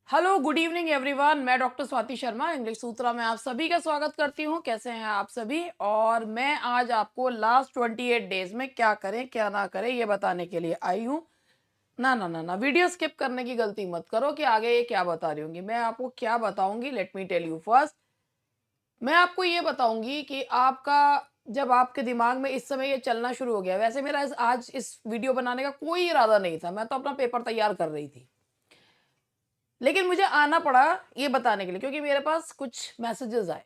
Hello good evening everyone. मैं doctor Swati Sharma English सूत्रा में आप सभी का स्वागत करती हूँ। कैसे हैं आप सभी? और मैं आज आपको लास्ट 28 डेज में क्या करें क्या ना करें ये बताने के लिए आई हूँ। ना ना ना ना, वीडियो स्किप करने की गलती मत करो कि आगे ये क्या बता रही होंगी। मैं आपको क्या बताऊंगी, let me tell you first. मैं आपको ये बताऊंगी कि आपका जब आपके दिमाग में इस समय ये चलना शुरू हो गया, वैसे मेरा आज इस वीडियो बनाने का कोई इरादा नहीं था। मैं तो अपना पेपर तैयार कर रही थी, लेकिन मुझे आना पड़ा ये बताने के लिए क्योंकि मेरे पास कुछ मैसेजेस आए।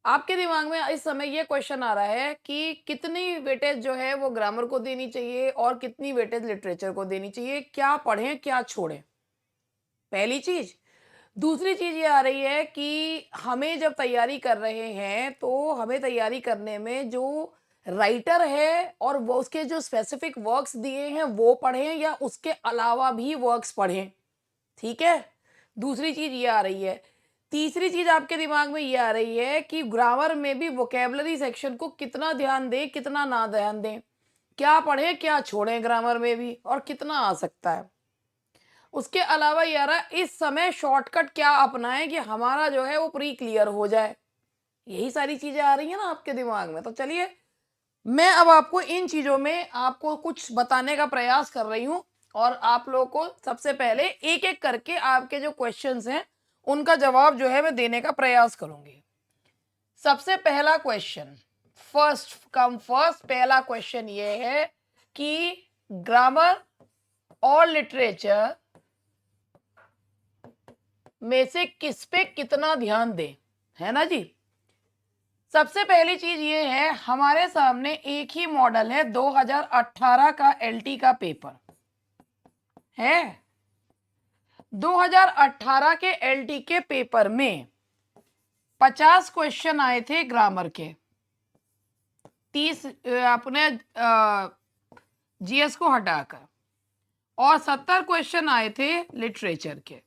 आपके दिमाग में इस समय ये क्वेश्चन आ रहा है कि कितनी वेटेज जो है वो ग्रामर को देनी चाहिए और कितनी वेटेज लिटरेचर को देनी चाहिए, क्या पढ़ें क्या छोड़ें, पहली चीज। दूसरी चीज ये आ रही है कि हमें जब तैयारी कर रहे हैं तो हमें तैयारी करने में जो राइटर है और वो उसके जो स्पेसिफिक वर्क्स दिए हैं वो पढ़ें या उसके अलावा भी वर्क्स पढ़ें। ठीक है, दूसरी चीज ये आ रही है। तीसरी चीज आपके दिमाग में ये आ रही है कि ग्रामर में भी वोकेबलरी सेक्शन को कितना ध्यान दें कितना ना ध्यान दें, क्या पढ़ें क्या छोड़ें ग्रामर में भी, और कितना आ सकता है। उसके अलावा ये आ रहा है इस समय शॉर्टकट क्या अपनाएं कि हमारा जो है वो प्री क्लियर हो जाए। यही सारी चीजें आ रही है ना आपके दिमाग में। तो चलिए, मैं अब आपको इन चीजों में आपको कुछ बताने का प्रयास कर रही हूं और आप लोगों को सबसे पहले एक एक करके आपके जो क्वेश्चंस हैं उनका जवाब जो है मैं देने का प्रयास करूंगी। सबसे पहला क्वेश्चन, फर्स्ट कम फर्स्ट, पहला क्वेश्चन ये है कि ग्रामर और लिटरेचर में से किस पे कितना ध्यान दें, है ना जी। सबसे पहली चीज ये है, हमारे सामने एक ही मॉडल है 2018 का एलटी का पेपर है। 2018 के एलटी के पेपर में 50 क्वेश्चन आए थे ग्रामर के, 30 अपने जीएस को हटाकर, और 70 क्वेश्चन आए थे लिटरेचर के।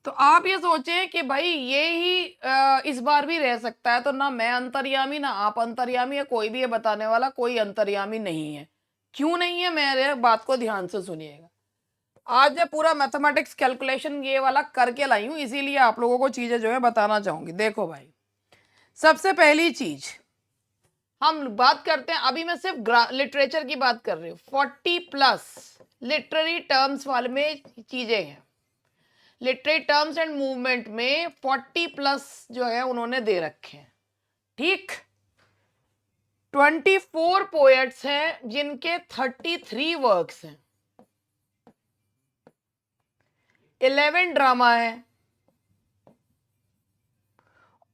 तो आप ये सोचें कि भाई ये ही इस बार भी रह सकता है, तो ना मैं अंतर्यामी ना आप अंतर्यामी है, कोई भी ये बताने वाला कोई अंतर्यामी नहीं है। क्यों नहीं है, मेरे बात को ध्यान से सुनिएगा। आज मैं पूरा मैथमेटिक्स कैलकुलेशन ये वाला करके लाई हूं, इसीलिए आप लोगों को चीजें जो है बताना चाहूंगी। देखो भाई, सबसे पहली चीज हम बात करते हैं, अभी मैं सिर्फ लिटरेचर की बात कर रही हूँ। 40+ लिटरेरी टर्म्स वाले में चीजें हैं। लिटरेरी टर्म्स एंड मूवमेंट में 40+ जो है उन्होंने दे रखे हैं। ठीक, 24 पोएट्स हैं जिनके 33 वर्क्स हैं, 11 ड्रामा है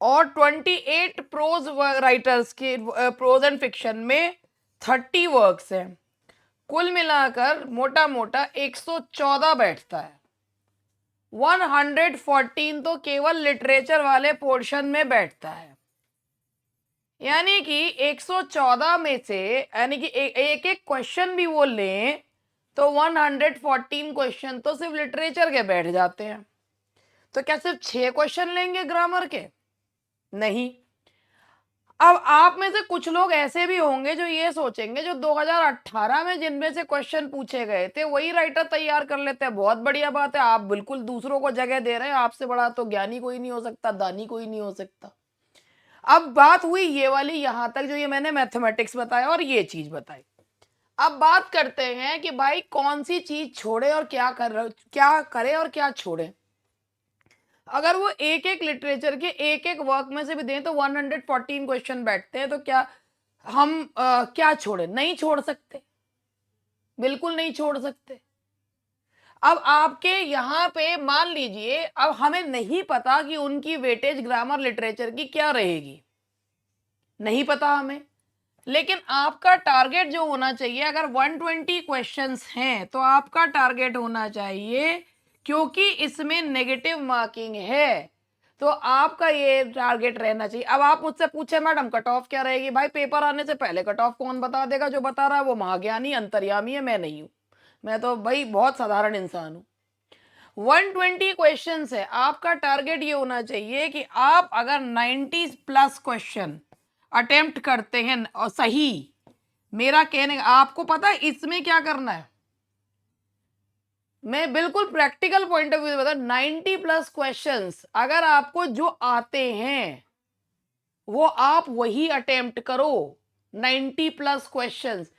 और 28 प्रोज राइटर्स के प्रोज एंड फिक्शन में 30 वर्क्स हैं। कुल मिलाकर मोटा मोटा 114 बैठता है। 114 तो केवल लिटरेचर वाले पोर्शन में बैठता है। यानी कि 114 में से, यानी कि एक एक क्वेश्चन भी वो लें तो 114 क्वेश्चन तो सिर्फ लिटरेचर के बैठ जाते हैं। तो क्या सिर्फ 6 क्वेश्चन लेंगे ग्रामर के? नहीं। अब आप में से कुछ लोग ऐसे भी होंगे जो ये सोचेंगे जो 2018 में जिनमें से क्वेश्चन पूछे गए थे वही राइटर तैयार कर लेते हैं। बहुत बढ़िया बात है, आप बिल्कुल दूसरों को जगह दे रहे हैं। आपसे बड़ा तो ज्ञानी कोई नहीं हो सकता, दानी कोई नहीं हो सकता। अब बात हुई ये वाली, यहां तक जो ये मैंने मैथमेटिक्स बताया और ये चीज बताई। अब बात करते हैं कि भाई कौन सी चीज छोड़े और क्या करे और क्या छोड़े। अगर वो एक एक लिटरेचर के एक एक वर्क में से भी दें तो 114 क्वेश्चन बैठते हैं। तो क्या हम क्या छोड़े? नहीं छोड़ सकते, बिल्कुल नहीं छोड़ सकते। अब आपके यहां पे मान लीजिए, अब हमें नहीं पता कि उनकी वेटेज ग्रामर लिटरेचर की क्या रहेगी, नहीं पता हमें। लेकिन आपका टारगेट जो होना चाहिए, अगर 120 क्वेश्चंस हैं तो आपका टारगेट होना चाहिए, क्योंकि इसमें नेगेटिव मार्किंग है, तो आपका ये टारगेट रहना चाहिए। अब आप मुझसे पूछे मैडम कट ऑफ क्या रहेगी? भाई पेपर आने से पहले कट ऑफ कौन बता देगा? जो बता रहा है वो महाज्ञानी अंतर्यामी है, मैं नहीं हूं। मैं तो भाई बहुत साधारण इंसान हूं। 120 क्वेश्चंस है, आपका टारगेट ये होना चाहिए कि आप अगर 90+ क्वेश्चन अटेम्प्ट करते हैं और सही, मेरा कहने आपको पता है इसमें क्या करना है। मैं बिल्कुल प्रैक्टिकल पॉइंट ऑफ व्यू बता, 90+ क्वेश्चंस अगर आपको जो आते हैं वो आप वही अटेम्प्ट करो। 90+ questions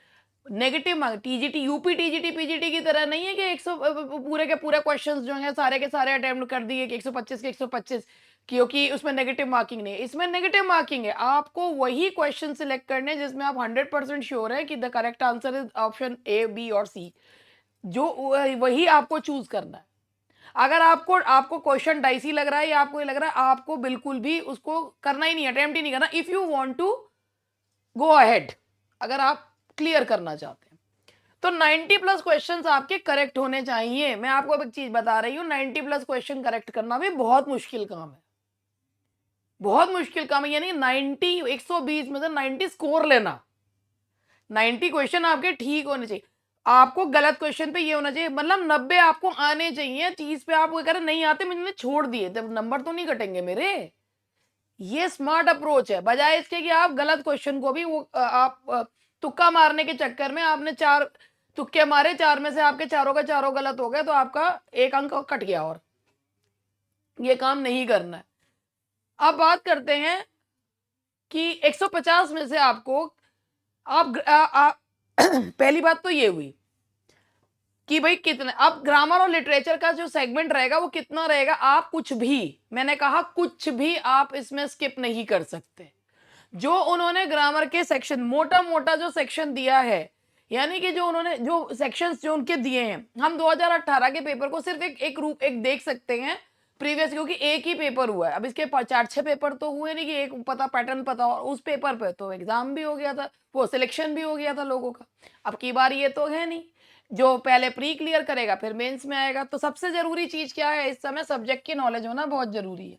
negative mark, TGT, UP, TGT, PGT की तरह नहीं है कि 100 पूरे के पूरे क्वेश्चंस जो हैं सारे के सारे अटेम्प्ट कर दिए कि 125 के 125, क्योंकि उसमें नेगेटिव मार्किंग नहीं है। इसमें नेगेटिव मार्किंग है, आपको वही क्वेश्चन सिलेक्ट करने हैं जिसमें आप 100% श्योर है कि the correct answer is option A, B और सी, जो वही आपको चूज करना है। अगर आपको आपको क्वेश्चन डाइसी लग रहा है या आपको ये लग रहा है, आपको बिल्कुल भी उसको करना ही नहीं, अटेम्प्ट ही नहीं करना। If you want to go ahead, अगर आप क्लियर करना चाहते हैं तो 90+ क्वेश्चंस आपके करेक्ट होने चाहिए। मैं आपको अब एक चीज बता रही हूँ, 90+ क्वेश्चन करेक्ट करना भी बहुत मुश्किल काम है, बहुत मुश्किल काम है। यानी 90, 120 में से 90 स्कोर लेना, 90 क्वेश्चन आपके ठीक होने चाहिए। आपको गलत क्वेश्चन पे ये होना चाहिए, मतलब 90 आपको आने चाहिए, 30 पे आप अगर नहीं आते मैंने छोड़ दिए, तब नंबर तो नहीं कटेंगे मेरे। ये स्मार्ट अप्रोच है, बजाय इसके कि आप गलत क्वेश्चन को भी वो तुक्का मारने के चक्कर में आपने 4 तुक्के मारे, 4 में से आपके चारों का चारों गलत हो गए तो आपका 1 अंक कट गया। और ये काम नहीं करना है। अब बात करते हैं कि 150 में से आपको पहली बात तो ये हुई कि भाई कितना, अब ग्रामर और लिटरेचर का जो सेगमेंट रहेगा वो कितना रहेगा, आप कुछ भी, मैंने कहा कुछ भी आप इसमें स्किप नहीं कर सकते। जो उन्होंने ग्रामर के सेक्शन, मोटा मोटा जो सेक्शन दिया है, यानी कि जो उन्होंने जो सेक्शंस जो उनके दिए हैं, हम 2018 के पेपर को सिर्फ एक रूप एक देख सकते हैं प्रीवियस, क्योंकि एक ही पेपर हुआ है। अब इसके 4-6 पेपर तो हुए नहीं कि एक पता पैटर्न पता, और उस पेपर पे तो एग्जाम भी हो गया था, वो सिलेक्शन भी हो गया था लोगों का। अब की बार ये तो है नहीं, जो पहले प्री क्लियर करेगा फिर मेंस में आएगा। तो सबसे जरूरी चीज क्या है इस समय, सब्जेक्ट की नॉलेज होना बहुत जरूरी है।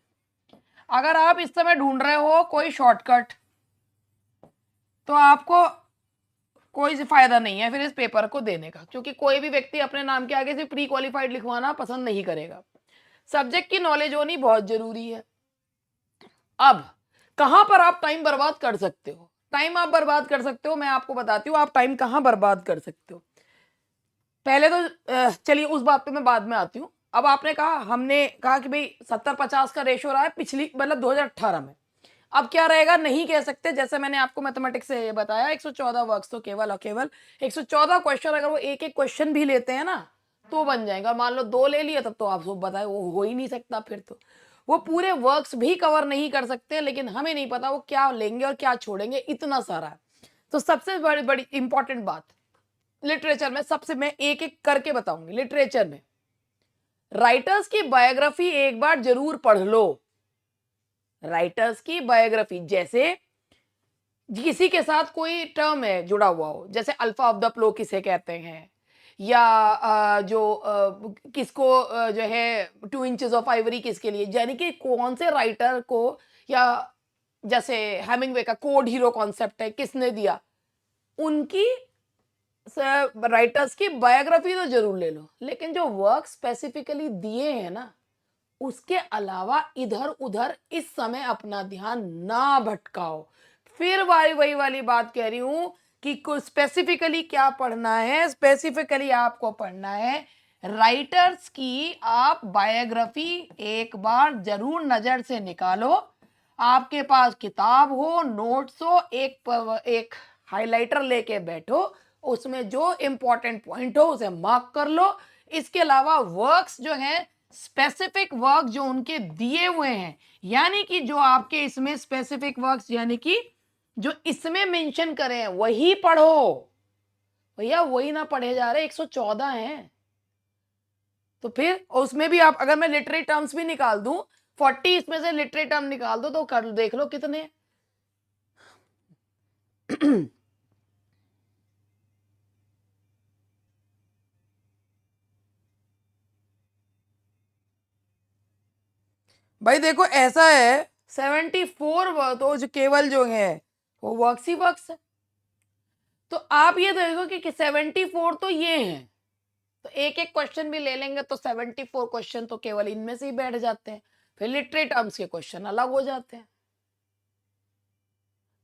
अगर आप इस समय ढूंढ रहे हो कोई शॉर्टकट, तो आपको कोई फायदा नहीं है फिर इस पेपर को देने का, क्योंकि कोई भी व्यक्ति अपने नाम के आगे से प्री क्वालिफाइड लिखवाना पसंद नहीं करेगा। सब्जेक्ट की नॉलेज होनी बहुत जरूरी है। अब कहां पर आप टाइम बर्बाद कर सकते हो, टाइम आप बर्बाद कर सकते हो, मैं आपको बताती हूँ आप टाइम कहां बर्बाद कर सकते हो। पहले तो चलिए उस बात पे मैं बाद में आती हूँ। अब आपने कहा, हमने कहा कि भाई 70-50 का रेशो रहा है पिछली, मतलब 2018 में। अब क्या रहेगा नहीं कह सकते, जैसे मैंने आपको मैथमेटिक्स से ये बताया 114 वर्क्स तो केवल और केवल 114 क्वेश्चन, अगर वो एक एक क्वेश्चन भी लेते हैं ना तो बन जाएगा। मान लो 2 ले लिए, तब तो आप सब बताए वो हो ही नहीं सकता, फिर तो वो पूरे वर्क्स भी कवर नहीं कर सकते। लेकिन हमें नहीं पता वो क्या लेंगे और क्या छोड़ेंगे, इतना सारा है। तो सबसे बड़ी बड़ी इंपॉर्टेंट बात, लिटरेचर में सबसे, मैं एक एक करके बताऊंगी। लिटरेचर में राइटर्स की बायोग्राफी एक बार जरूर पढ़ लो। राइटर्स की बायोग्राफी, जैसे किसी के साथ कोई टर्म है जुड़ा हुआ हो, जैसे अल्फा ऑफ द प्लो किसे कहते हैं, या किसको जो है 2 इंचेस ऑफ आइवरी किसके लिए, यानी कि कौन से राइटर को, या जैसे हेमिंगवे का कोड हीरो कॉन्सेप्ट है किसने दिया, उनकी राइटर्स की बायोग्राफी तो जरूर ले लो। लेकिन जो वर्क स्पेसिफिकली दिए हैं ना, उसके अलावा इधर उधर इस समय अपना ध्यान ना भटकाओ। फिर वही वाली बात कह रही हूं कि कुछ स्पेसिफिकली क्या पढ़ना है, स्पेसिफिकली आपको पढ़ना है राइटर्स की आप बायोग्राफी एक बार जरूर नजर से निकालो। आपके पास किताब हो, नोट्स हो, एक हाइलाइटर लेके बैठो, उसमें जो इंपॉर्टेंट पॉइंट हो उसे मार्क कर लो। इसके अलावा वर्क्स जो है, स्पेसिफिक वर्क जो उनके दिए हुए हैं, यानी कि जो आपके इसमें स्पेसिफिक वर्क्स, यानी कि जो इसमें मेंशन करे हैं वही पढ़ो। भैया वही ना पढ़े जा रहे, 114 हैं। तो फिर उसमें भी आप, अगर मैं लिटरेरी टर्म्स भी निकाल दूं, 40 इसमें से लिटरेरी टर्म निकाल दो तो कर देख लो कितने। भाई देखो ऐसा है, 74 तो जो केवल जो है वो वर्क्स ही वर्क्स है। तो आप ये देखो कि 74 तो ये हैं, तो एक एक क्वेश्चन भी ले लेंगे तो 74 क्वेश्चन तो केवल इनमें से ही बैठ जाते हैं। फिर लिटरेरी टर्म्स के क्वेश्चन अलग हो जाते हैं।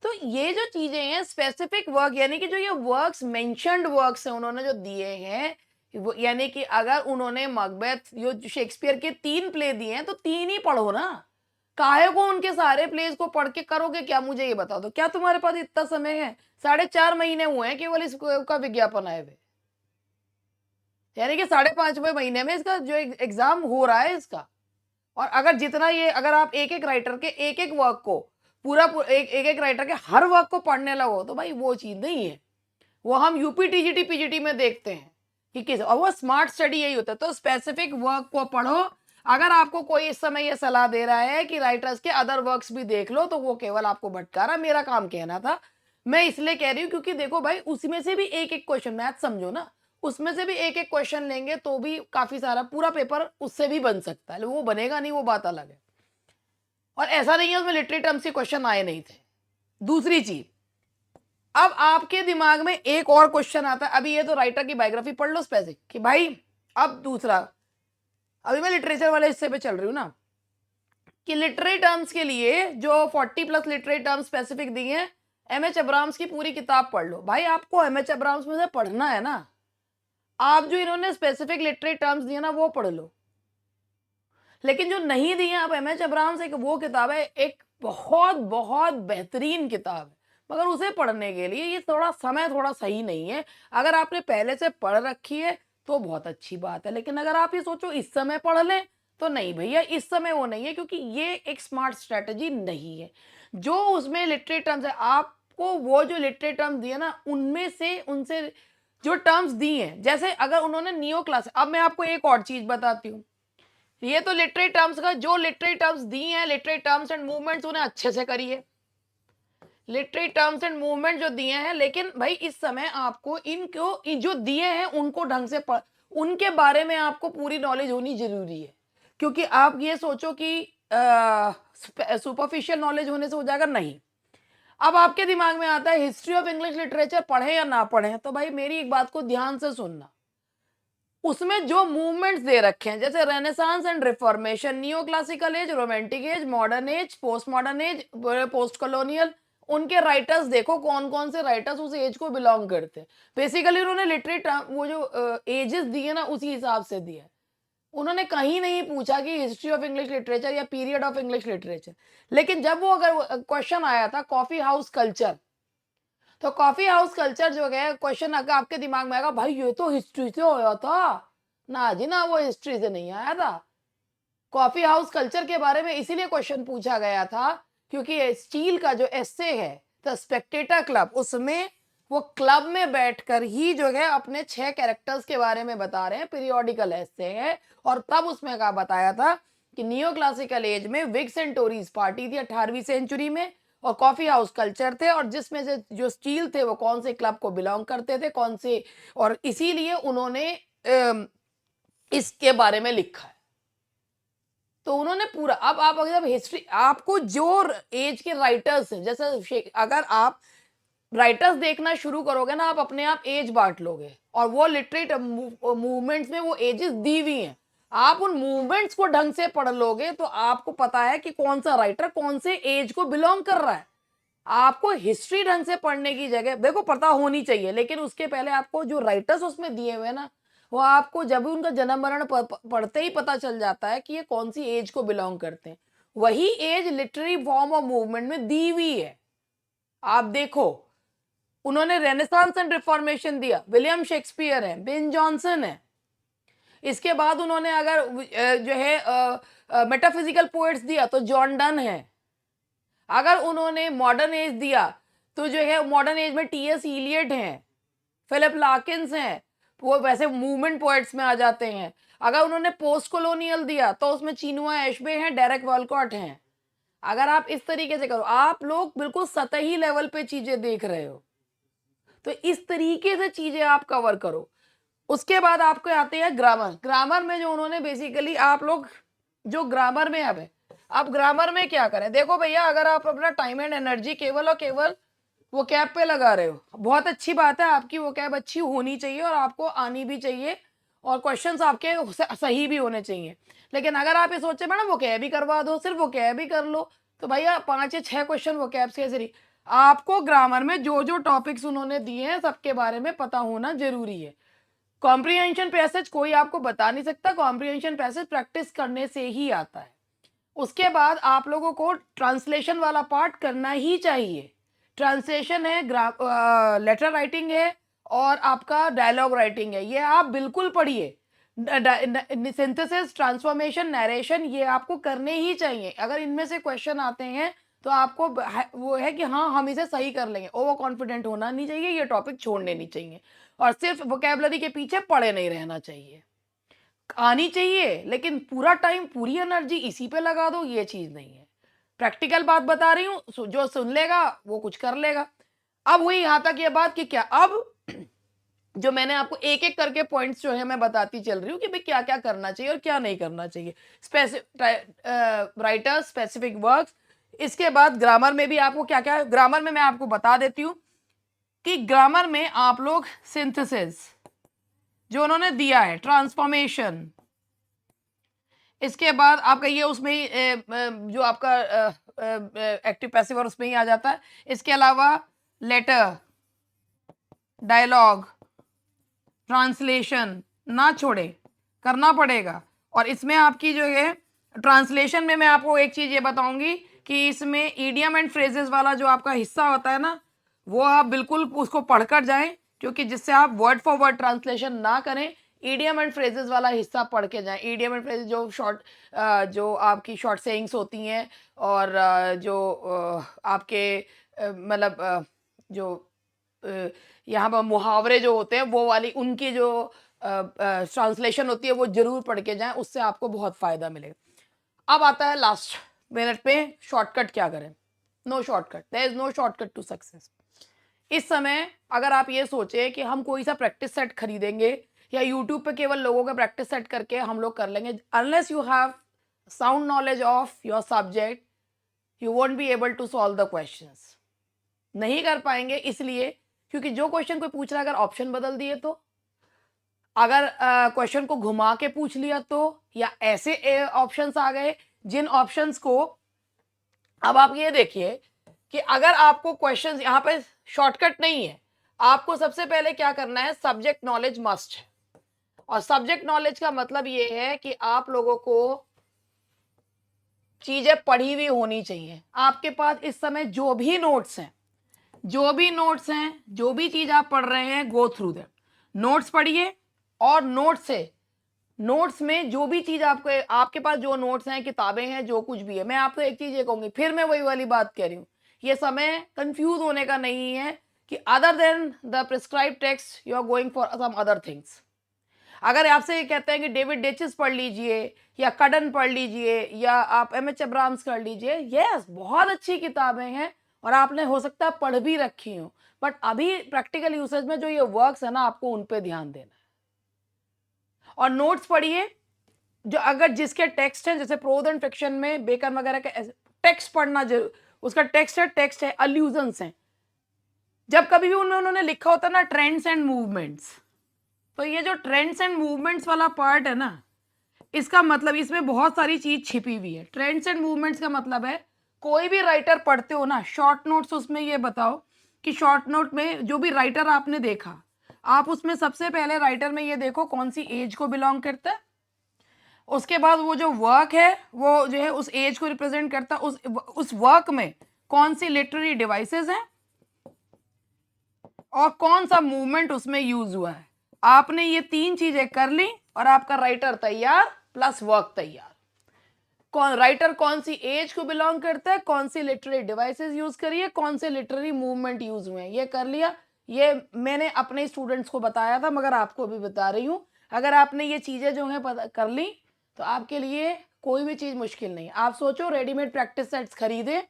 तो ये जो चीजें हैं स्पेसिफिक वर्क, यानी कि जो ये वर्क्स मेंशन्ड वर्क्स हैं उन्होंने जो दिए हैं, वो यानी कि अगर उन्होंने मकबेथ जो शेक्सपियर के 3 प्ले दिए हैं तो 3 ही पढ़ो ना। काहे को उनके सारे प्लेस को पढ़ के करोगे क्या, मुझे ये बता दो। क्या तुम्हारे पास इतना समय है? 4.5 महीने हुए हैं केवल इसका विज्ञापन आए हुए। यानी कि 5.5वें महीने में इसका जो एग्ज़ाम हो रहा है इसका। और अगर जितना ये अगर आप एक-एक राइटर के एक-एक वर्क को पूरा पू एक-एक राइटर के हर वर्क को पढ़ने लगो तो भाई वो चीज़ नहीं है। वो हम यूपी, टीजीटी, पीजीटी में देखते हैं कि किस और वो स्मार्ट स्टडी यही होता है। तो स्पेसिफिक वर्क को पढ़ो। अगर आपको कोई इस समय ये सलाह दे रहा है कि राइटर्स के अदर वर्क्स भी देख लो तो वो केवल आपको भटका रहा है। मेरा काम कहना था। मैं इसलिए कह रही हूँ क्योंकि देखो भाई उसमें से भी एक-एक क्वेश्चन मैथ समझो ना, उसमें से भी एक-एक क्वेश्चन लेंगे तो भी काफ़ी सारा पूरा पेपर उससे भी बन सकता है। वो बनेगा नहीं वो बात अलग है। और ऐसा नहीं है उसमें लिटरेरी टर्म्स के क्वेश्चन आए नहीं थे। दूसरी चीज़, अब आपके दिमाग में एक और क्वेश्चन आता है। अभी ये तो राइटर की बायोग्राफी पढ़ लो स्पेसिफिक कि भाई अब दूसरा, अभी मैं लिटरेचर वाले हिस्से पे चल रही हूँ ना कि लिटरेरी टर्म्स के लिए जो 40+ लिटरेरी टर्म्स स्पेसिफिक दिए हैं, एमएच अब्राहम्स की पूरी किताब पढ़ लो। भाई आपको एमएच अब्राहम्स में से पढ़ना है ना, आप जो इन्होंने स्पेसिफिक लिटरेरी टर्म्स दिए ना वो पढ़ लो। लेकिन जो नहीं दिए आप एमएच अब्राहम्स एक वो किताब है, एक बहुत बहुत बेहतरीन किताब है, मगर उसे पढ़ने के लिए ये थोड़ा समय थोड़ा सही नहीं है। अगर आपने पहले से पढ़ रखी है तो बहुत अच्छी बात है, लेकिन अगर आप ये सोचो इस समय पढ़ लें तो नहीं भैया, इस समय वो नहीं है क्योंकि ये एक स्मार्ट स्ट्रेटजी नहीं है। जो उसमें लिटरेरी टर्म्स है आपको वो जो लिटरेरी टर्म्स दिए ना उनमें से उनसे जो टर्म्स दी हैं, जैसे अगर उन्होंने नियो क्लास, अब मैं आपको एक और चीज बताती हूँ। ये तो लिटरेरी टर्म्स का जो लिटरेरी टर्म्स दी हैं, लिटरेरी टर्म्स एंड मूवमेंट्स उन्हें अच्छे से करी है। लिटरेरी टर्म्स एंड मूवमेंट जो दिए हैं, लेकिन भाई इस समय आपको इनको जो दिए हैं उनको ढंग से उनके बारे में आपको पूरी नॉलेज होनी जरूरी है। क्योंकि आप ये सोचो कि सुपरफिशियल नॉलेज होने से हो जाएगा, नहीं। अब आपके दिमाग में आता है हिस्ट्री ऑफ इंग्लिश लिटरेचर पढ़े या ना पढ़े, तो भाई मेरी एक बात को ध्यान से सुनना। उसमें जो मूवमेंट्स दे रखे हैं जैसे renaissance and reformation, neo classical as, romantic as, modern age, post modern age, post colonial, उनके राइटर्स देखो कौन कौन से राइटर्स उस एज को बिलोंग करते हैं। बेसिकली उन्होंने लिटरेट वो जो एजेस दिए ना उसी हिसाब से दिए। उन्होंने कहीं नहीं पूछा कि हिस्ट्री ऑफ इंग्लिश लिटरेचर या पीरियड ऑफ इंग्लिश लिटरेचर। लेकिन जब वो अगर क्वेश्चन आया था कॉफी हाउस कल्चर, तो कॉफी हाउस कल्चर जो है क्वेश्चन अगर आपके दिमाग में आएगा भाई ये तो हिस्ट्री से होया था, ना जी ना, वो हिस्ट्री से नहीं आया था। कॉफी हाउस कल्चर के बारे में इसीलिए क्वेश्चन पूछा गया था क्योंकि स्टील का जो एस्से है द स्पेक्टेटर क्लब, उसमें वो क्लब में बैठकर ही जो है अपने 6 कैरेक्टर्स के बारे में बता रहे हैं, पीरियोडिकल एस्से है। और तब उसमें कहा बताया था कि नियो क्लासिकल एज में विग्स एंड टोरीज पार्टी थी 18वीं सेंचुरी में, और कॉफी हाउस कल्चर थे, और जिसमें से जो स्टील थे वो कौन से क्लब को बिलोंग करते थे, कौन से, और इसीलिए उन्होंने इसके बारे में लिखा है। तो उन्होंने पूरा, अब आप अगर हिस्ट्री आपको जो एज के राइटर्स हैं, जैसे अगर आप राइटर्स देखना शुरू करोगे ना आप अपने आप एज बांट लोगे, और वो लिटरेट मूवमेंट्स में वो एजेस दी हुई हैं। आप उन मूवमेंट्स को ढंग से पढ़ लोगे तो आपको पता है कि कौन सा राइटर कौन से एज को बिलोंग कर रहा है। आपको हिस्ट्री ढंग से पढ़ने की जगह देखो पता होनी चाहिए, लेकिन उसके पहले आपको जो राइटर्स उसमें दिए हुए ना, वो आपको जब भी उनका जन्म मरण पढ़ते ही पता चल जाता है कि ये कौन सी एज को बिलोंग करते हैं। वही as literary form of movement में दी हुई है। आप देखो उन्होंने रेनेसांस एंड रिफॉर्मेशन दिया, विलियम शेक्सपियर है, बेन जॉनसन है। इसके बाद उन्होंने अगर जो है मेटाफिजिकल पोएट्स दिया तो जॉन डन है। अगर उन्होंने मॉडर्न एज दिया तो जो है मॉडर्न एज में टीएस इलियट हैं, फिलिप लाकिंस हैं, वो वैसे मूवमेंट पोएट्स में आ जाते हैं। अगर उन्होंने पोस्ट कॉलोनियल दिया तो उसमें चिनुआ एशबे हैं, डेरेक वॉलकॉट हैं। अगर आप इस तरीके से करो, आप लोग बिल्कुल सतही लेवल पे चीजें देख रहे हो, तो इस तरीके से चीजें आप कवर करो। उसके बाद आपको आते हैं ग्रामर। ग्रामर में जो उन्होंने बेसिकली आप लोग जो ग्रामर में अब ग्रामर में क्या करें, देखो भैया अगर आप अपना टाइम एंड एनर्जी केवल और केवल वो कैब पे लगा रहे हो, बहुत अच्छी बात है, आपकी वो कैब अच्छी होनी चाहिए और आपको आनी भी चाहिए और क्वेश्चंस आपके सही भी होने चाहिए। लेकिन अगर आप ये सोचे मैडम वो कैब ही करवा दो, सिर्फ वो कैब ही कर लो, तो भैया 5 या 6 क्वेश्चन वो कैब से कैसे नहीं। आपको ग्रामर में जो जो टॉपिक्स उन्होंने दिए हैं सबके बारे में पता होना जरूरी है। कॉम्प्रिहेंशन पैसेज कोई आपको बता नहीं सकता, कॉम्प्रिहेंशन पैसेज प्रैक्टिस करने से ही आता है। उसके बाद आप लोगों को ट्रांसलेशन वाला पार्ट करना ही चाहिए। ट्रांसलेशन है, लेटर राइटिंग है और आपका डायलॉग राइटिंग है, ये आप बिल्कुल पढ़िए। सिंथेसिस, ट्रांसफॉर्मेशन, नरेशन ये आपको करने ही चाहिए। अगर इनमें से क्वेश्चन आते हैं तो आपको वो है कि हाँ हम इसे सही कर लेंगे, ओवर कॉन्फिडेंट होना नहीं चाहिए, ये टॉपिक छोड़ने नहीं चाहिए और सिर्फ वोकेबलरी के पीछे पड़े नहीं रहना चाहिए। आनी चाहिए लेकिन पूरा टाइम पूरी एनर्जी इसी पे लगा दो, ये चीज नहीं है। प्रैक्टिकल बात बता रही हूँ, जो सुन लेगा वो कुछ कर लेगा। अब हुई यहाँ तक ये बात कि क्या अब जो मैंने आपको एक एक करके पॉइंट्स जो है मैं बताती चल रही हूँ कि भाई क्या क्या करना चाहिए और क्या नहीं करना चाहिए। राइटर स्पेसिफिक वर्क्स, इसके बाद ग्रामर में भी आपको क्या क्या, ग्रामर में मैं आपको बता देती हूँ कि ग्रामर में आप लोग सिंथेसिस जो उन्होंने दिया है, ट्रांसफॉर्मेशन, इसके बाद आपका ये उसमें ही जो आपका एक्टिव पैसिव और उसमें ही आ जाता है। इसके अलावा लेटर, डायलॉग, ट्रांसलेशन ना छोड़े, करना पड़ेगा। और इसमें आपकी जो है ट्रांसलेशन में मैं आपको एक चीज़ ये बताऊंगी कि इसमें ईडियम एंड फ्रेजेस वाला जो आपका हिस्सा होता है ना, वो आप बिल्कुल उसको पढ़कर जाएं, क्योंकि जिससे आप वर्ड फॉर वर्ड ट्रांसलेशन ना करें, ईडियम एंड फ्रेजेस वाला हिस्सा पढ़ के जाएं। ईडियम एंड फ्रेजेस जो शॉर्ट, जो आपकी शॉर्ट सेइंग्स होती हैं और जो आपके मतलब जो यहाँ पर मुहावरे जो होते हैं वो वाली उनकी जो ट्रांसलेशन होती है वो जरूर पढ़ के जाएं, उससे आपको बहुत फायदा मिलेगा। अब आता है लास्ट मिनट पे शॉर्टकट क्या करें। No shortcut, there is no shortcut to success. इस समय अगर आप ये सोचे कि हम कोई सा प्रैक्टिस सेट खरीदेंगे या यूट्यूब पे केवल लोगों का प्रैक्टिस सेट करके हम लोग कर लेंगे, unless you have sound knowledge of your subject, you won't be able to solve the questions. नहीं कर पाएंगे इसलिए क्योंकि जो क्वेश्चन कोई पूछ रहा है, अगर ऑप्शन बदल दिए तो, अगर क्वेश्चन को घुमा के पूछ लिया तो, या ऐसे ऑप्शंस आ गए जिन ऑप्शंस को, अब आप ये देखिए कि अगर आपको क्वेश्चंस यहाँ पे शॉर्टकट नहीं है, आपको सबसे पहले क्या करना है, सब्जेक्ट नॉलेज मस्ट है। और सब्जेक्ट नॉलेज का मतलब ये है कि आप लोगों को चीजें पढ़ी हुई होनी चाहिए। आपके पास इस समय जो भी नोट्स हैं, जो भी नोट्स हैं, जो भी चीज आप पढ़ रहे हैं, गो थ्रू दैट, नोट्स पढ़िए। और नोट्स से, नोट्स में जो भी चीज आपको, आपके पास जो नोट्स हैं, किताबें हैं, जो कुछ भी है, मैं आपको एक चीज ये कहूंगी, फिर मैं वही वाली बात कह रही हूँ, ये समय कंफ्यूज होने का नहीं है कि other than the prescribe text you are going for some other things. अगर आपसे ये कहते हैं कि डेविड डेचिस पढ़ लीजिए या कडन पढ़ लीजिए या आप एम.एच. अब्राहम्स कर लीजिए, यस बहुत अच्छी किताबें हैं और आपने हो सकता है पढ़ भी रखी हो, बट अभी प्रैक्टिकल यूसेज में जो ये वर्क्स है ना, आपको उन पे ध्यान देना है। और नोट्स पढ़िए, जो अगर जिसके टेक्स्ट है, जैसे प्रोज एंड फिक्शन में बेकर वगैरह के टेक्स्ट पढ़ना जरूर, उसका टेक्स्ट है, अल्यूजन्स हैं। जब कभी भी उनमें उन्होंने लिखा होता है ना ट्रेंड्स एंड मूवमेंट्स, तो ये जो ट्रेंड्स एंड मूवमेंट्स वाला पार्ट है ना, इसका मतलब इसमें बहुत सारी चीज छिपी हुई है। ट्रेंड्स एंड मूवमेंट्स का मतलब है, कोई भी राइटर पढ़ते हो ना शॉर्ट नोट्स, उसमें ये बताओ कि शॉर्ट नोट में जो भी राइटर आपने देखा, आप उसमें सबसे पहले राइटर में ये देखो कौन सी एज को बिलोंग करता है, उसके बाद वो जो वर्क है वो जो है उस एज को रिप्रेजेंट करता है, उस वर्क में कौन सी लिटरेरी डिवाइसेस हैं और कौन सा मूवमेंट उसमें यूज हुआ है। आपने ये तीन चीजें कर ली और आपका राइटर तैयार प्लस वर्क तैयार। कौन राइटर कौन सी एज को बिलोंग करता है, कौन सी लिटरेरी डिवाइसेस यूज करी है, कौन से लिटरेरी मूवमेंट यूज हुए हैं, ये कर लिया। ये मैंने अपने स्टूडेंट्स को बताया था मगर आपको भी बता रही हूँ, अगर आपने ये चीजें जो है पता कर ली तो आपके लिए कोई भी चीज मुश्किल नहीं। आप सोचो रेडीमेड प्रैक्टिस सेट्स खरीदे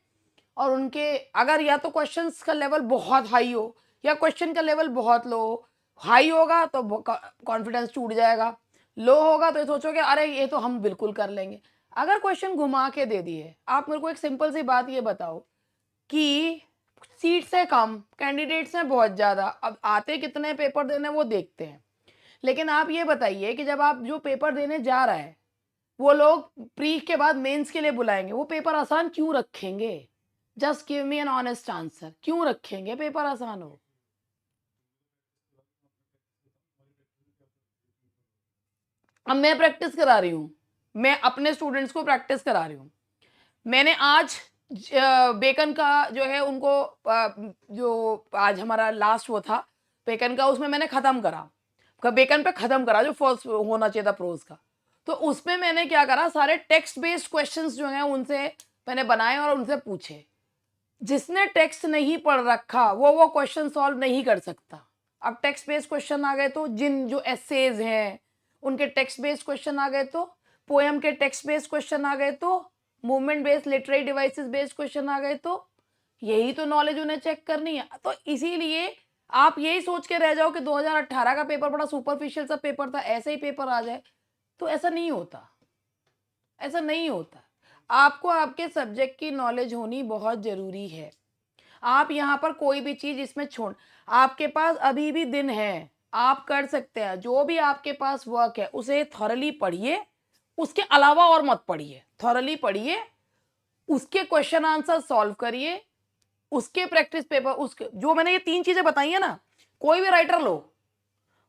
और उनके, अगर या तो क्वेश्चंस का लेवल बहुत हाई हो या क्वेश्चन का लेवल बहुत लो हो, हाई होगा तो कॉन्फिडेंस टूट जाएगा, लो होगा तो सोचोगे अरे ये तो हम बिल्कुल कर लेंगे। अगर क्वेश्चन घुमा के दे दिए, आप मेरे को एक सिंपल सी बात ये बताओ कि सीट्स है कम, कैंडिडेट्स हैं बहुत ज़्यादा, अब आते कितने पेपर देने वो देखते हैं, लेकिन आप ये बताइए कि जब आप जो पेपर देने जा रहा है वो लोग प्री के बाद मेंस के लिए बुलाएंगे, वो पेपर आसान क्यों रखेंगे? Just give me an honest answer, क्यों रखेंगे पेपर आसान हो? अब मैं प्रैक्टिस करा रही हूँ, मैं अपने स्टूडेंट्स को प्रैक्टिस करा रही हूँ। मैंने आज बेकन का जो है उनको जो आज हमारा लास्ट वो था बेकन का, उसमें मैंने ख़त्म करा। बेकन पे ख़त्म करा जो फर्स्ट होना चाहिए था प्रोज़ का। तो उसमें मैंने क्या करा, सारे टेक्स्ट बेस्ड क्वेश्चंस जो हैं उनसे मैंने बनाए और उनसे पूछे। जिसने टेक्स्ट नहीं पढ़ रखा वो क्वेश्चन सॉल्व नहीं कर सकता। अब टेक्स्ट बेस्ड क्वेश्चन आ गए तो जिन जो एसेज हैं उनके टेक्स्ट बेस्ड क्वेश्चन आ गए, तो पोएम के टेक्स्ट बेस्ड क्वेश्चन आ गए, तो movement based literary devices based question आ गए, तो यही तो नॉलेज उन्हें चेक करनी है। तो इसीलिए आप यही सोच के रह जाओ कि 2018 का पेपर बड़ा सुपरफिशियल सा पेपर था, ऐसे ही पेपर आ जाए, तो ऐसा नहीं होता, ऐसा नहीं होता। आपको आपके सब्जेक्ट की नॉलेज होनी बहुत ज़रूरी है। आप यहाँ पर कोई भी चीज़ इसमें छोड़, आपके पास अभी भी दिन है, आप कर सकते हैं। जो भी आपके पास वर्क है उसे थॉरली पढ़िए, उसके अलावा और मत पढ़िए। थॉरली पढ़िए, उसके क्वेश्चन आंसर सॉल्व करिए, उसके प्रैक्टिस पेपर, उसके जो मैंने ये 3 चीज़ें बताई हैं ना, कोई भी राइटर लो,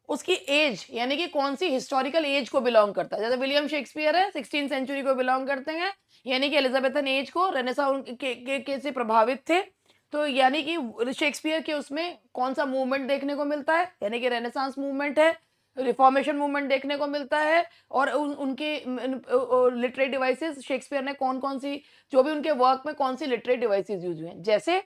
उसकी एज यानी कि कौन सी हिस्टोरिकल एज को बिलोंग करता है। जैसे विलियम शेक्सपियर है 16th सेंचुरी को बिलोंग करते हैं, यानी कि एलिजाबेथन एज को, रेनेसां के से प्रभावित थे। तो यानी कि शेक्सपियर के उसमें कौन सा मूवमेंट देखने को मिलता है, यानी कि रेनेसांस मूवमेंट है, रिफॉर्मेशन मूवमेंट देखने को मिलता है। और उनके लिटरेरी डिवाइसेस शेक्सपियर ने कौन कौन सी, जो भी उनके वर्क में कौन सी लिटरेरी डिवाइसेस यूज हुए हैं। जैसे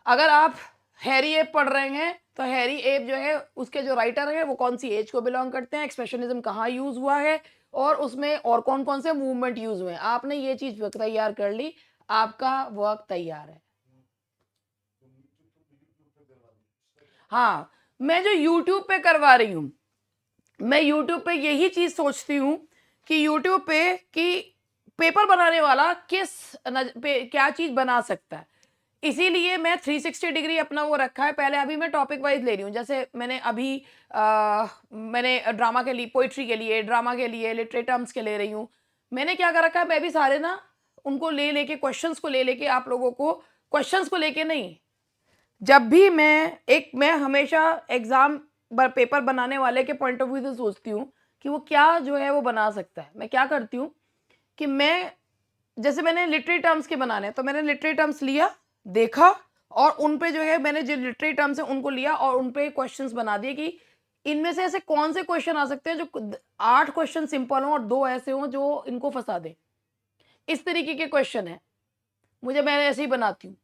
अगर आप हैरी एप पढ़ रहे हैं तो हैरी एप जो है उसके जो राइटर हैं वो कौन सी एज को बिलोंग करते हैं, एक्सप्रेशनिज्म कहाँ यूज हुआ है, और उसमें और कौन कौन से मूवमेंट यूज हुए हैं। आपने ये चीज तैयार कर ली, आपका वर्क तैयार है। हाँ, मैं जो यूट्यूब पे करवा रही हूँ, मैं यूट्यूब पे यही चीज सोचती हूँ कि यूट्यूब पे कि पेपर बनाने वाला पे क्या चीज बना सकता है। इसीलिए मैं 360 डिग्री अपना वो रखा है। पहले अभी मैं टॉपिक वाइज ले रही हूँ, जैसे मैंने अभी मैंने ड्रामा के लिए, पोइट्री के लिए, ड्रामा के लिए, लिटरेरी टर्म्स के ले रही हूँ। मैंने क्या कर रखा है, मैं भी सारे ना उनको ले लेके, क्वेश्चंस को ले लेके, आप लोगों को क्वेश्चंस को लेके नहीं, जब भी मैं हमेशा एग्जाम पेपर बनाने वाले के पॉइंट ऑफ व्यू से सोचती हूँ कि वो क्या जो है वो बना सकता है। मैं क्या करती हूँ कि मैं, जैसे मैंने लिटरेरी टर्म्स के बनाने हैं, तो मैंने लिटरेरी टर्म्स लिया, देखा, और उन पे जो है मैंने जो लिटरेरी टर्म्स है उनको लिया और उन पे क्वेश्चंस बना दिए कि इनमें से ऐसे कौन से क्वेश्चन आ सकते हैं जो 8 क्वेश्चन सिंपल हों और 2 ऐसे हों जो इनको फंसा दें। इस तरीके के क्वेश्चन है, मैं ऐसे ही बनाती हूँ।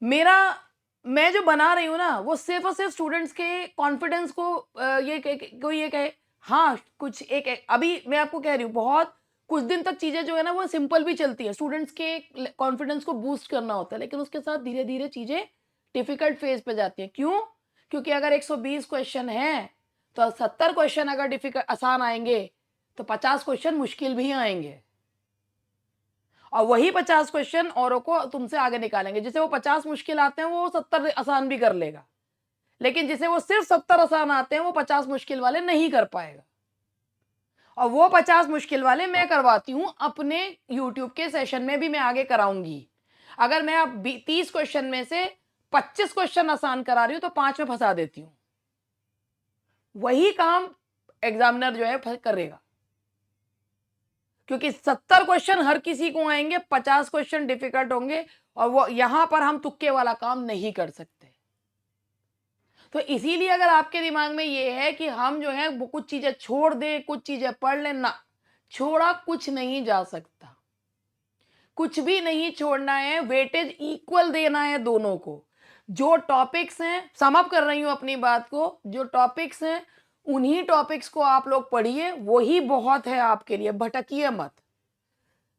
मेरा मैं जो बना रही हूँ ना, वो सिर्फ और सिर्फ स्टूडेंट्स के कॉन्फिडेंस को कोई ये कहे, हाँ कुछ अभी मैं आपको कह रही हूँ, बहुत कुछ दिन तक चीजें जो है ना वो सिंपल भी चलती है, स्टूडेंट्स के कॉन्फिडेंस को बूस्ट करना होता है, लेकिन उसके साथ धीरे धीरे चीजें डिफिकल्ट फेज पे जाती हैं। क्यों? क्योंकि अगर 120 क्वेश्चन है तो 70 क्वेश्चन अगर डिफिकल्ट आसान आएंगे तो 50 क्वेश्चन मुश्किल भी आएंगे, और वही 50 क्वेश्चन औरों को तुमसे आगे निकालेंगे। जिसे वो 50 मुश्किल आते हैं वो 70 आसान भी कर लेगा, लेकिन जिसे वो सिर्फ 70 आसान आते हैं वो 50 मुश्किल वाले नहीं कर पाएगा। और वो 50 मुश्किल वाले मैं करवाती हूँ अपने यूट्यूब के सेशन में भी, मैं आगे कराऊंगी। अगर मैं अब 30 क्वेश्चन में से 25 क्वेश्चन आसान करा रही हूँ तो 5 में फंसा देती हूँ। वही काम एग्जामिनर जो है करेगा, क्योंकि 70 क्वेश्चन हर किसी को आएंगे, 50 क्वेश्चन डिफिकल्ट होंगे, और वो यहां पर हम तुक्के वाला काम नहीं कर सकते। तो इसीलिए अगर आपके दिमाग में ये है कि हम जो है वो कुछ चीजें छोड़ दें, कुछ चीजें पढ़ लें, ना, छोड़ा कुछ नहीं जा सकता, कुछ भी नहीं छोड़ना है, वेटेज इक्वल देना है दोनों को। जो टॉपिक्स हैं, सम अप कर रही हूं अपनी बात को, जो टॉपिक्स हैं उन्हीं टॉपिक्स को आप लोग पढ़िए, वही बहुत है आपके लिए, भटकिए मत।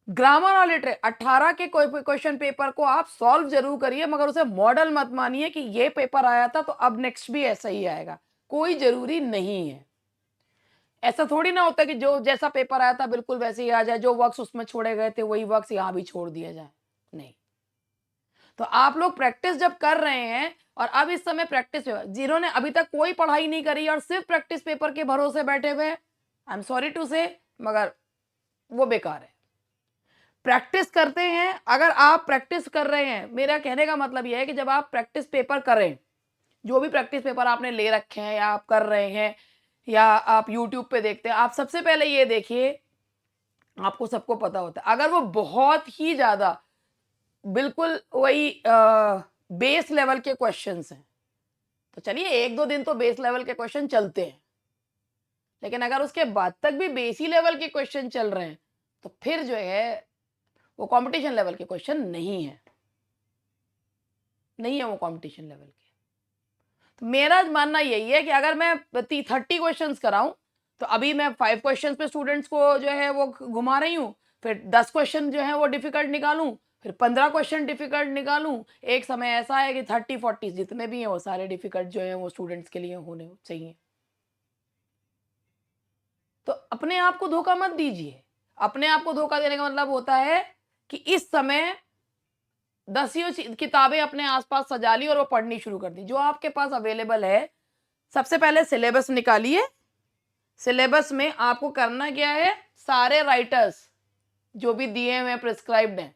ग्रामर और लिटरेचर 18 के कोई क्वेश्चन पेपर को आप सॉल्व जरूर करिए, मगर उसे मॉडल मत मानिए कि ये पेपर आया था तो अब नेक्स्ट भी ऐसा ही आएगा। कोई जरूरी नहीं है, ऐसा थोड़ी ना होता कि जो जैसा पेपर आया था बिल्कुल वैसे ही आ जाए, जो वर्क्स उसमें छोड़े गए थे वही वर्क्स यहाँ भी छोड़ दिया जाए, नहीं। तो आप लोग प्रैक्टिस जब कर रहे हैं, और अब इस समय प्रैक्टिस, जिन्होंने अभी तक कोई पढ़ाई नहीं करी और सिर्फ प्रैक्टिस पेपर के भरोसे बैठे हुए, आई एम सॉरी टू से, मगर वो बेकार है। प्रैक्टिस करते हैं, अगर आप प्रैक्टिस कर रहे हैं, मेरा कहने का मतलब यह है कि जब आप प्रैक्टिस पेपर करें, जो भी प्रैक्टिस पेपर आपने ले रखे हैं या आप कर रहे हैं, या आप यूट्यूब पे देखते हैं, आप सबसे पहले ये देखिए, आपको सबको पता होता है, अगर वो बहुत ही ज़्यादा बिल्कुल वही बेस लेवल के क्वेश्चंस हैं, तो चलिए 1-2 दिन तो बेस लेवल के क्वेश्चन चलते हैं। लेकिन अगर उसके बाद तक भी बेस ही लेवल के क्वेश्चन चल रहे हैं, तो फिर जो है वो कॉम्पिटिशन लेवल के क्वेश्चन नहीं है, नहीं है वो कॉम्पिटिशन लेवल के। तो मेरा मानना यही है कि अगर मैं 30 क्वेश्चंस कराऊं, तो अभी मैं 5 क्वेश्चंस पे स्टूडेंट्स को जो है वो घुमा रही हूँ, फिर 10 क्वेश्चन जो है वो डिफिकल्ट निकालूं, फिर 15 क्वेश्चन डिफिकल्ट निकालूं। एक समय ऐसा है कि 30-40 जितने भी हैं वो सारे डिफिकल्ट जो हैं वो स्टूडेंट्स के लिए होने चाहिए। तो अपने आप को धोखा मत दीजिए। अपने आप को धोखा देने का मतलब होता है कि इस समय 10 किताबें अपने आसपास सजा ली और वो पढ़नी शुरू कर दी। जो आपके पास अवेलेबल है, सबसे पहले सिलेबस निकालिए। सिलेबस में आपको करना क्या है, सारे राइटर्स जो भी दिए हुए हैं, प्रिस्क्राइब्ड हैं,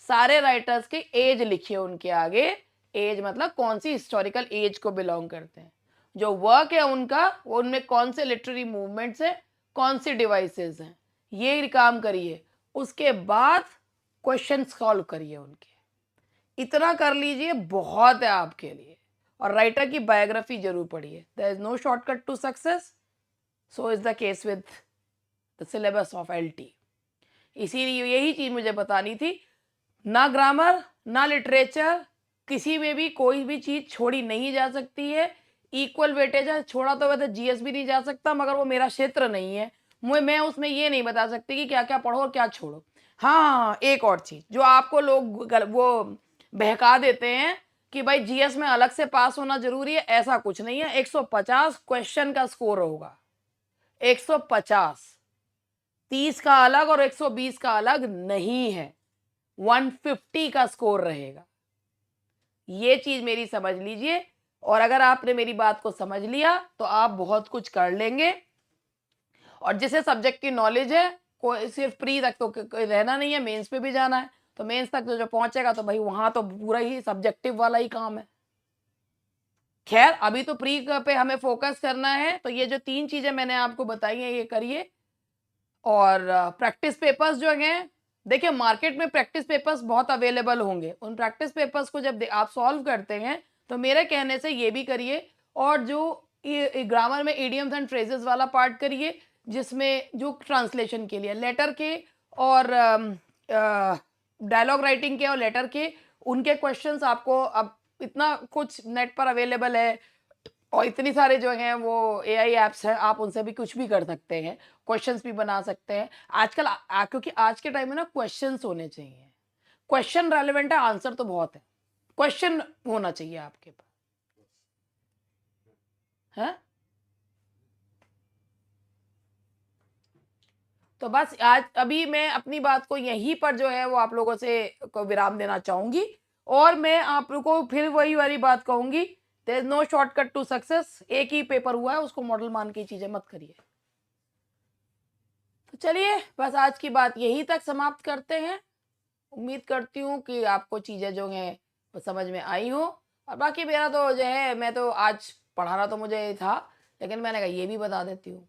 सारे राइटर्स की एज लिखिए उनके आगे। एज मतलब कौन सी हिस्टोरिकल एज को बिलोंग करते हैं, जो वर्क है उनका, वो उनमें कौन से लिटरेरी मूवमेंट्स हैं, कौन सी डिवाइसेस हैं, ये काम करिए। उसके बाद क्वेश्चन सॉल्व करिए उनके। इतना कर लीजिए, बहुत है आपके लिए। और राइटर की बायोग्राफी जरूर पढ़िए। There is no shortcut to success, so is the case with the syllabus of LT. इसीलिए यही चीज मुझे बतानी थी। ना ग्रामर ना लिटरेचर, किसी में भी कोई भी चीज छोड़ी नहीं जा सकती है। इक्वल वेटेज है। छोड़ा तो वैसे जीएस भी नहीं जा सकता, मगर वो मेरा क्षेत्र नहीं है। मैं उसमें ये नहीं बता सकती कि क्या क्या पढ़ो और क्या छोड़ो। हाँ, एक और चीज जो आपको लोग वो बहका देते हैं कि भाई जीएस में अलग से पास होना जरूरी है, ऐसा कुछ नहीं है। 150 क्वेश्चन का स्कोर होगा, 150। 30 का अलग और 120 का अलग नहीं है, 150 का स्कोर रहेगा। ये चीज मेरी समझ लीजिए। और अगर आपने मेरी बात को समझ लिया तो आप बहुत कुछ कर लेंगे। और जिसे सब्जेक्ट की नॉलेज है, कोई सिर्फ प्री तक तो रहना नहीं है, मेंस पे भी जाना है। तो मेंस तक जो पहुंचेगा तो भाई वहां तो पूरा ही सब्जेक्टिव वाला ही काम है। खैर, अभी तो प्री पे हमें फोकस करना है। तो ये जो 3 चीजें मैंने आपको बताई हैं, ये करिए। और प्रैक्टिस पेपर्स जो हैं, देखिए मार्केट में प्रैक्टिस पेपर्स बहुत अवेलेबल होंगे। उन प्रैक्टिस पेपर्स को जब आप सॉल्व करते हैं, तो मेरे कहने से ये भी करिए। और जो ग्रामर में इडियम्स एंड फ्रेजेस वाला पार्ट करिए, जिसमें जो ट्रांसलेशन के लिए लेटर के और डायलॉग राइटिंग के और लेटर के उनके क्वेश्चंस आपको अब इतना कुछ नेट पर अवेलेबल है। और इतनी सारे जो हैं वो एआई ऐप्स हैं, आप उनसे भी कुछ भी कर सकते हैं, क्वेश्चंस भी बना सकते हैं। आजकल क्योंकि आज के टाइम में ना क्वेश्चंस होने चाहिए। क्वेश्चन रेलेवेंट है, आंसर तो बहुत है। क्वेश्चन होना चाहिए आपके पास, है। तो बस आज अभी मैं अपनी बात को यहीं पर जो है वो आप लोगों से को विराम देना चाहूंगी। और मैं आप लोगों को फिर वही वाली बात कहूंगी, there is no shortcut to success. एक ही पेपर हुआ है, उसको मॉडल मान के चीजें मत करिए। तो चलिए, बस आज की बात यहीं तक समाप्त करते हैं। उम्मीद करती हूँ कि आपको चीज़ें जो हैं वो समझ में आई हो। और बाकी मेरा तो जो है, मैं तो आज पढ़ाना तो मुझे था, लेकिन मैंने कहा ये भी बता देती हूँ।